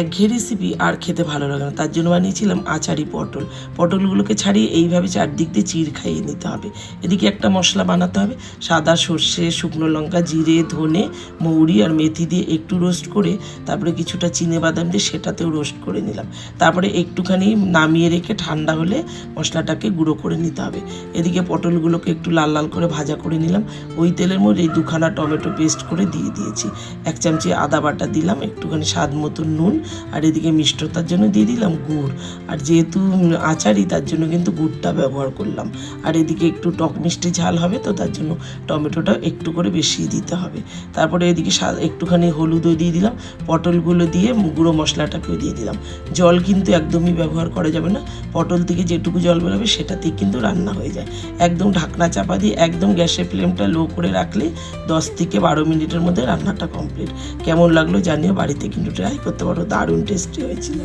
একঘেয়ে রেসিপি আর খেতে ভালো লাগে না, তার জন্য বানিয়েছিলাম আচারি পটল। পটলগুলোকে ছাড়িয়ে এইভাবে চারদিক দিয়ে চিড় খাইয়ে নিতে হবে। এদিকে একটা মশলা বানাতে হবে, সাদা সর্ষে, শুকনো লঙ্কা, জিরে, ধনে, মৌরি আর মেথি দিয়ে একটু রোস্ট করে তারপরে কিছুটা চিনেবাদাম দিয়ে সেটাতেও রোস্ট করে নিলাম। তারপরে একটুখানি নামিয়ে রেখে ঠান্ডা হলে মশলাটাকে গুঁড়ো করে নিতে হবে। এদিকে পটলগুলোকে একটু লাল লাল করে ভাজা করে নিলাম। ওই তেলের মধ্যে এই 2খানা টমেটো পেস্ট করে দিয়ে দিয়েছি, 1 চামচি আদা বাটা দিলাম, একটুখানি স্বাদ মতো নুন, আর এদিকে মিষ্টতার জন্য দিয়ে দিলাম গুড়। আর যেহেতু আচারি তার জন্য কিন্তু গুড়টা ব্যবহার করলাম। আর এদিকে একটু টক মিষ্টি ঝাল হবে, তো তার জন্য টমেটোটা একটু করে বেশি দিতে হবে। তারপরে এদিকে একটুখানি হলুদও দিয়ে দিলাম, পটলগুলো দিয়ে গুঁড়ো মশলাটাকেও দিয়ে দিলাম। জল কিন্তু একদমই ব্যবহার করা যাবে না, পটল থেকে যেটুকু জল বেরোবে সেটাতেই কিন্তু রান্না হয়ে যায়। একদম ঢাকনা চাপা দিয়ে একদম গ্যাসের ফ্লেমটা লো করে রাখলে 10 থেকে 12 মিনিটের মধ্যে রান্নাটা কমপ্লিট। কেমন লাগলো জানিও, বাড়িতে কিন্তু ট্রাই করতে পারো, দারুণ টেস্টি হয়েছিল।